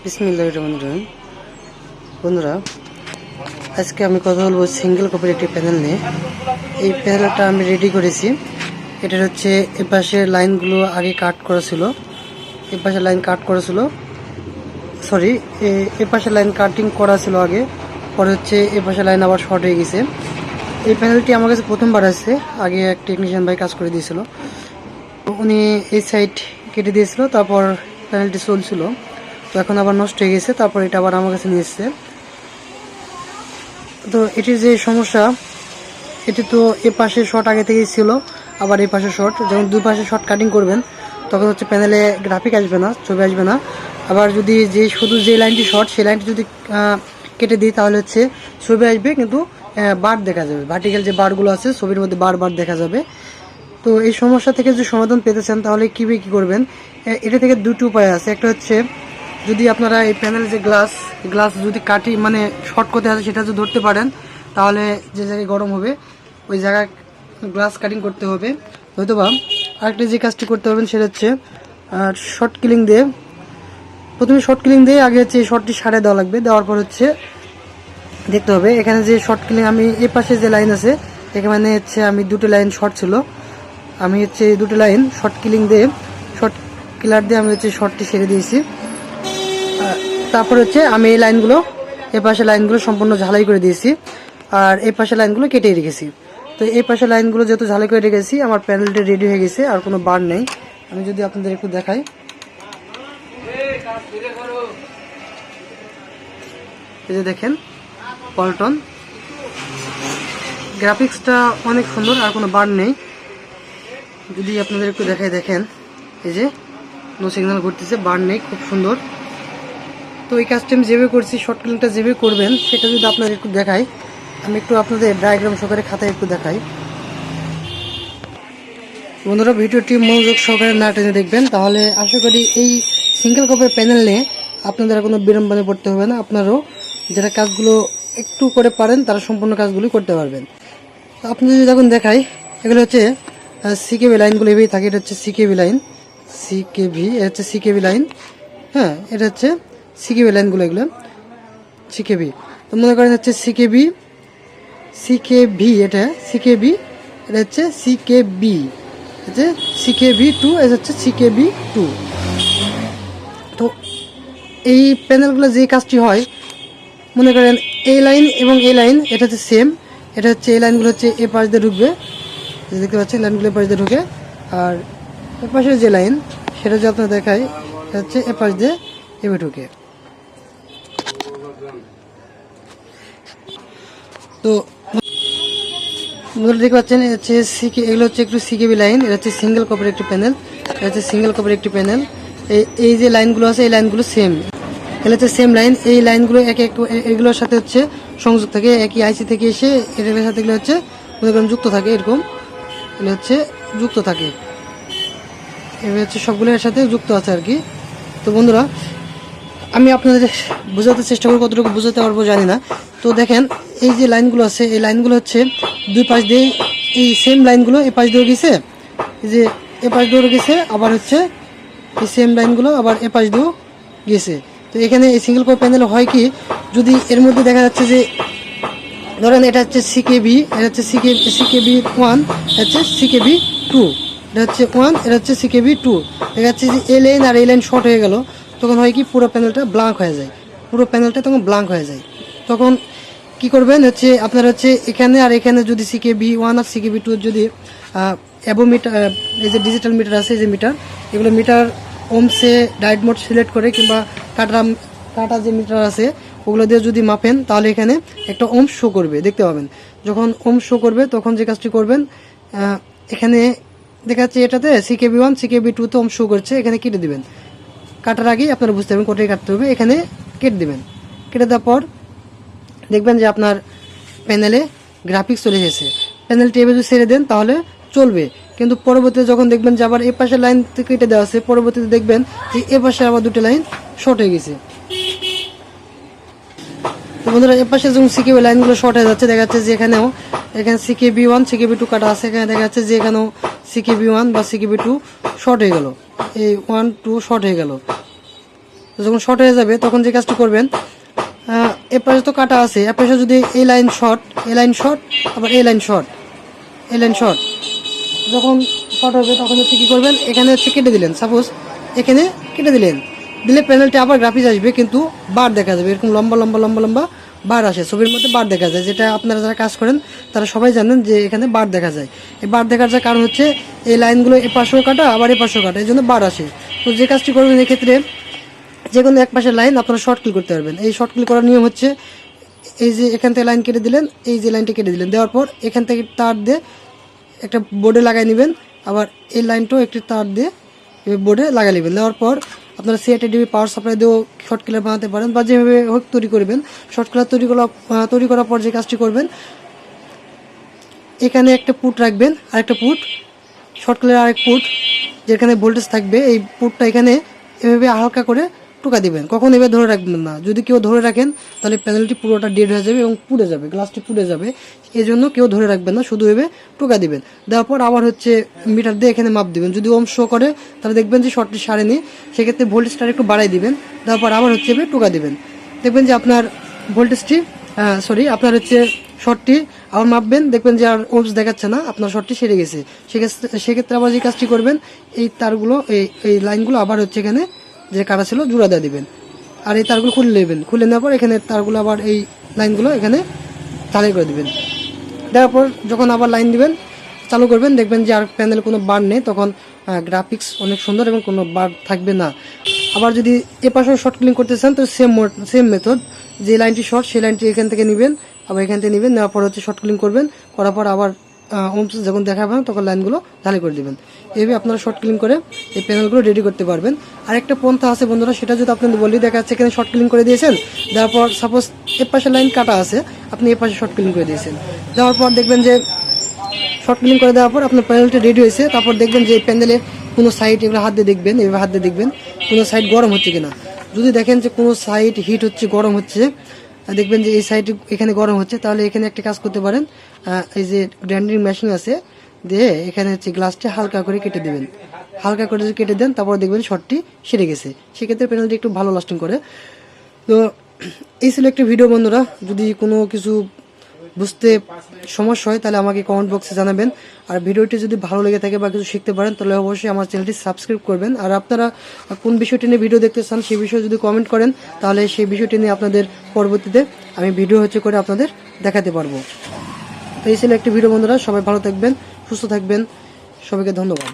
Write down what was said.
বিসমিল্লাহির রহমানির রহিম। বন্ধুরা, আজকে আমি কথা বলবো সিঙ্গেল কপির একটি প্যানেল নিয়ে। এই প্যানেলটা আমি রেডি করেছি। এটার হচ্ছে এপাশের লাইনগুলো আগে কাট করা ছিল, এপাশের লাইন কাট করা ছিল, সরি এপাশের লাইন কাটিং করা ছিল আগে, পরে হচ্ছে এপাশের লাইন আবার শর্ট হয়ে গেছে। এই প্যানেলটি আমার কাছে প্রথমবার আসছে, আগে এক টেকনিশিয়ান ভাই কাজ করে দিয়েছিল, উনি এই সাইড কেটে দিয়েছিল, তারপর প্যানেলটি চলছিল, তো এখন আবার নষ্ট হয়ে গেছে, তারপর এটা আবার আমার কাছে নিয়ে এসছে। তো এটির যে সমস্যা, এটি তো এ পাশে শর্ট আগে থেকেই ছিল, আবার এই পাশে শর্ট, যখন দুই পাশে শর্ট কাটিং করবেন তখন হচ্ছে প্যানেলে গ্রাফিক আসবে না, ছবি আসবে না। আবার যদি শুধু যে লাইনটি শর্ট সেই লাইনটি যদি কেটে দিই তাহলে হচ্ছে ছবি আসবে, কিন্তু বার দেখা যাবে, ভার্টিক্যাল যে বারগুলো আছে ছবির মধ্যে বার দেখা যাবে। তো এই সমস্যা থেকে যদি সমাধান পেতে চান তাহলে কী করবেন, এটা থেকে দুটি উপায় আছে। একটা হচ্ছে, যদি আপনারা এই প্যানেল যে গ্লাস যদি কাটি মানে শর্ট করতে আছে সেটা যদি ধরতে পারেন তাহলে যে জায়গায় গরম হবে ওই জায়গায় গ্লাস কাটিং করতে হবে। হয়তোবা আরেকটা যে কাজটি করতে পারবেন সেটা হচ্ছে শর্ট কিলিং দিয়ে, প্রথমে শর্ট কিলিং দিয়ে আগে হচ্ছে এই শর্টটি সারে দেওয়া লাগবে। দেওয়ার পর হচ্ছে দেখতে হবে এখানে যে শর্ট কিলিং, আমি এই পাশে যে লাইন আছে এখানে হচ্ছে আমি দুটো লাইন শর্ট ছিল, আমি হচ্ছে এই দুটো লাইন শর্ট কিলিং দিয়ে, শর্ট কিলার দিয়ে আমি হচ্ছে শর্টটি সেরে দিয়েছি। তারপর হচ্ছে আমি এই লাইনগুলো, এই পাশে লাইনগুলো সম্পূর্ণ ঝালাই করে দিয়েছি, আর এই পাশে লাইনগুলো কেটে রেখেছি। তো এই পাশে লাইনগুলো যেহেতু ঝালাই করে রেখেছি, আমার প্যানেলটি রেডি হয়ে গেছে, আর কোনো বার নেই। আমি যদি আপনাদের একটু দেখাই, এই যে দেখেন পল্টন, গ্রাফিক্সটা অনেক সুন্দর, আর কোনো বার নেই। যদি আপনাদের একটু দেখাই, দেখেন এই যে নো সিগন্যাল ঘুরতেছে, বার নেই, খুব সুন্দর। তো এই কাজটা আমি যেভাবে করছি, শর্ট কিলিংটা যেভাবে করবেন সেটা যদি আপনাদের একটু দেখাই, আমি একটু আপনাদের ডায়াগ্রাম সহকারে খাতায় একটু দেখাই। বন্ধুরা, ভিডিওটি মনোযোগ সহকারে না টেনে দেখবেন, তাহলে আশা করি এই সিঙ্গেল কপের প্যানেল নিয়ে আপনাদের কোনো বিড়ম্বনে পড়তে হবে না। আপনারাও যারা কাজগুলো একটু করে পারেন তারা সম্পূর্ণ কাজগুলি করতে পারবেন। আপনি যদি দেখুন দেখাই, এগুলো হচ্ছে সিকেবি লাইনগুলো এভাবেই থাকে। এটা হচ্ছে সিকেবি লাইন, সিকেভি, এটা হচ্ছে সিকেবি লাইন, হ্যাঁ এটা হচ্ছে সিকেবি লাইনগুলো, এগুলো সিকেবি। তো মনে করেন হচ্ছে সিকেবি, এটা সিকেবি, এটা হচ্ছে সিকেবি, হচ্ছে সিকেবি টু, এটা হচ্ছে সিকেবি টু। তো এই প্যানেলগুলো যে কাজটি হয়, মনে করেন এই লাইন এবং এই লাইন এটা হচ্ছে সেম, এটা হচ্ছে এই লাইনগুলো হচ্ছে এ পাশ দিয়ে ঢুকবে, দেখতে পাচ্ছেন লাইনগুলো এ পাশ দিয়ে ঢুকে, আর এ পাশের যে লাইন সেটা যদি আপনার দেখায় এটা হচ্ছে এ পাশ দিয়ে এভাবে ঢুকে। তো দেখতে পাচ্ছেন হচ্ছে এগুলো হচ্ছে একটু সিকেবি লাইন, এটা হচ্ছে সিঙ্গেল কপের একটি প্যানেল, এটা হচ্ছে সিঙ্গেল কপের একটি প্যানেল। এই যে লাইনগুলো আছে এই লাইনগুলো সেম, এগুলো হচ্ছে সেম লাইন। এই লাইনগুলো এগুলোর সাথে হচ্ছে সংযোগ থাকে, একই আইসি থেকে এসে এটার সাথে এগুলো হচ্ছে মনে করেন যুক্ত থাকে, এরকম এগুলো হচ্ছে যুক্ত থাকে, এগুলো হচ্ছে সবগুলোর সাথে যুক্ত আছে আর কি। তো বন্ধুরা, আমি আপনাদের বোঝাতে চেষ্টা করব, কতটুকু বোঝাতে পারবো জানি না। তো দেখেন এই যে লাইনগুলো আছে এই লাইনগুলো হচ্ছে দুই পাশ দিয়ে, এই সেম লাইনগুলো এ পাশ দিয়ে গেছে, এই যে এ পাশ দিয়েও গেছে, আবার হচ্ছে এই সেম লাইনগুলো আবার এ পাশ দিয়েও গেছে। তো এখানে এই সিঙ্গেল কোর প্যানেল হয় কি, যদি এর মধ্যে দেখা যাচ্ছে যে ধরেন এটা হচ্ছে সিকেবি, এটা হচ্ছে সিকেবি ওয়ান, এটা হচ্ছে সিকেবি টু, এটা হচ্ছে ওয়ান, এটা হচ্ছে সিকেবি টু, দেখা যাচ্ছে যে এই লাইন আর এই লাইন শর্ট হয়ে গেল, তখন হয় কি পুরো প্যানেলটা ব্ল্যাঙ্ক হয়ে যায়, পুরো প্যানেলটা তখন ব্ল্যাঙ্ক হয়ে যায়। তখন কি করবেন হচ্ছে আপনার হচ্ছে এখানে আর এখানে যদি সিকেবি ওয়ান আর সিকেবি টু যদি অ্যাবোমিটার, এই যে ডিজিটাল মিটার আছে, এই যে মিটার, এগুলো মিটার ওমসে ডায়েট মোড সিলেক্ট করে কিংবা কাটা যে মিটার আছে ওগুলো দিয়ে যদি মাপেন তাহলে এখানে একটা ওম শো করবে, দেখতে পাবেন। যখন ওম শো করবে তখন যে কাজটি করবেন, এখানে দেখা যাচ্ছে এটাতে সিকেবি ওয়ান সিকেবি টুতে ওম শো করছে, এখানে কেটে দিবেন। কাটার আগেই আপনারা বুঝতে পারবেন কোথায় কাটতে হবে, এখানে কেটে দিবেন। কেটে দেওয়ার পর দেখবেন যে আপনার প্যানেলে গ্রাফিক্স চলে এসেছে। প্যানেলটি এভাবে যদি ছেড়ে দেন তাহলে চলবে, কিন্তু পরবর্তীতে যখন দেখবেন যে আবার এ পাশের লাইন কেটে দেওয়া আছে, পরবর্তীতে দেখবেন যে এ পাশে আবার দুটো লাইন শর্ট হয়ে গেছে। তো বন্ধুরা, এ পাশে যখন সিকেবি লাইনগুলো শর্ট হয়ে যাচ্ছে, দেখা যাচ্ছে যে এখানে সিকেবি ওয়ান সিকেবি টু কাটা আছে, এখানে দেখা যাচ্ছে যে এখানেও সিকেবি ওয়ান বা সিকেবি টু শর্ট হয়ে গেল, এই ওয়ান টু শর্ট হয়ে গেল। তো যখন শর্ট হয়ে যাবে তখন যে কাজটি করবেন, এ পাশে তো কাটা আছে, এ পাশে যদি এই লাইন শর্ট, এই লাইন শর্ট, আবার এই লাইন শর্ট, এই লাইন শর্ট, যখন শর্ট হবে তখন হচ্ছে কী করবেন, এখানে হচ্ছে কেটে দিলেন, সাপোজ এখানে কেটে দিলেন, দিলে প্যানেলটি আবার গ্রাফিক্স আসবে কিন্তু বার দেখা যাবে, এরকম লম্বা লম্বা লম্বা লম্বা বার আসে, ছবির মধ্যে বার দেখা যায়, যেটা আপনারা যারা কাজ করেন তারা সবাই জানেন যে এখানে বার দেখা যায়। এই বার দেখার যে কারণ হচ্ছে এই লাইনগুলো এ পাশেও কাটা আবার এ পাশেও কাটা, এই জন্য বার আসে। তো যে কাজটি করবেন এক্ষেত্রে যে কোনো এক পাশের লাইন আপনারা শর্ট ক্লিক করতে পারবেন। এই শর্ট ক্লিক করার নিয়ম হচ্ছে, এই যে এখান থেকে লাইন কেটে দিলেন, এই যে লাইনটা কেটে দিলেন, দেওয়ার পর এখান থেকে তার দিয়ে একটা বোর্ডে লাগাই নেবেন, আবার এই লাইনটাও একটি তার দিয়ে বোর্ডে লাগাই নেবেন। দেওয়ার পর আপনারা CATV পাওয়ার সাপ্লাই দিয়েও শর্ট ক্লিয়ার বানাতে পারেন, বা যেভাবে হোক তৈরি করবেন। শর্ট ক্লিয়ার তৈরি করার পর যে কাজটি করবেন, এখানে একটা পুট রাখবেন, আরেকটা পুট শর্ট ক্লিয়ার, আরেক পুট যেখানে ভোল্টেজ থাকবে, এই পুটটা এখানে এভাবে হালকা করে টোকা দিবেন, কখন এভাবে ধরে রাখবেন না। যদি কেউ ধরে রাখেন তাহলে প্যানেলটি পুরোটা ডেড হয়ে যাবে এবং পুড়ে যাবে, গ্লাসটি পুড়ে যাবে। এই জন্য কেউ ধরে রাখবেন না, শুধু এভাবে টোকা দিবেন। দেওয়ার পর আবার হচ্ছে মিটার দিয়ে এখানে মাপ দিবেন, যদি ওম শো করে তাহলে দেখবেন যে শর্টটি সারেনি, সেক্ষেত্রে ভোল্টেজটা একটু বাড়াই দিবেন। দেওয়ার পর আবার হচ্ছে এভাবে টোকা দিবেন, দেখবেন যে আপনার ভোল্টেজটি আপনার হচ্ছে শর্টটি আবার মাপবেন, দেখবেন যে আর ওমস দেখাচ্ছে না, আপনার শর্টটি সেরে গেছে। সেক্ষেত্রে আবার যে কাজটি করবেন, এই তারগুলো এই লাইনগুলো আবার হচ্ছে এখানে যে কাটা ছিল জোড়া দিয়ে দিবেন, আর এই তারগুলো খুলে নেবেন। খুলে নেওয়ার পর এখানে তারগুলো আবার এই লাইনগুলো এখানে ঢালাই করে দিবেন। দেওয়ার পর যখন আবার লাইন দিবেন চালু করবেন, দেখবেন যে আর প্যানেলে কোনো বার নেই, তখন গ্রাফিক্স অনেক সুন্দর এবং কোনো বার থাকবে না। আবার যদি এ পাশেও শর্ট ক্লিন করতে চান তো সেম মেথড, যে লাইনটি শর্ট সেই লাইনটি এখান থেকে নেবেন, আবার এখান থেকে নেবেন, নেওয়ার পর হচ্ছে শর্ট ক্লিন করবেন, করার পর আবার ওমস যখন দেখাবেন তখন লাইনগুলো ঢালাই করে দেবেন। এইভাবে আপনারা শর্ট ক্লিন করে এই প্যানেলগুলো রেডি করতে পারবেন। আরেকটা পন্থা আছে বন্ধুরা, সেটা যদি আপনাদের বলি, দেখা যাচ্ছে এখানে শর্ট ক্লিন করে দিয়েছেন, দেওয়ার পর সাপোজ এর পাশে লাইন কাটা আছে, আপনি এর পাশে শর্ট ক্লিন করে দিয়েছেন, দেওয়ার পর দেখবেন যে শর্ট ক্লিন করে দেওয়ার পর আপনার প্যানেলটা রেডি হয়েছে। তারপর দেখবেন যে এই প্যানেলে কোনো সাইড এগুলো হাত দিয়ে দেখবেন, এভাবে হাত দিয়ে দেখবেন কোনো সাইড গরম হচ্ছে কিনা। যদি দেখেন যে কোনো সাইড হিট হচ্ছে, গরম হচ্ছে, দেখবেন যে এই সাইড এখানে গরম হচ্ছে, তাহলে এখানে একটা কাজ করতে পারেন, এই যে গ্রাইন্ডিং মেশিন আছে দিয়ে এখানে হচ্ছে গ্লাসটি হালকা করে কেটে দেবেন, হালকা করে যদি কেটে দেন তারপর দেখবেন শর্টটি সেরে গেছে, সেক্ষেত্রে প্যানেলটি একটু ভালো লাস্টিং করে। তো এই ছিল একটা ভিডিও বন্ধুরা, যদি কোনো কিছু বুঝতে সমস্যা হয় তাহলে আমাকে কমেন্ট বক্সে জানাবেন। আর ভিডিওটি যদি ভালো লেগে থাকে বা কিছু শিখতে পারেন তাহলে অবশ্যই আমার চ্যানেলটি সাবস্ক্রাইব করবেন। আর আপনারা কোন বিষয়টি নিয়ে ভিডিও দেখতে চান সেই বিষয়ে যদি কমেন্ট করেন তাহলে সেই বিষয়টি নিয়ে আপনাদের পরবর্তীতে আমি ভিডিও করে আপনাদের দেখাতে পারবো। তো এই ছিল একটি ভিডিও বন্ধুরা, সবাই ভালো থাকবেন, সুস্থ থাকবেন, সবাইকে ধন্যবাদ।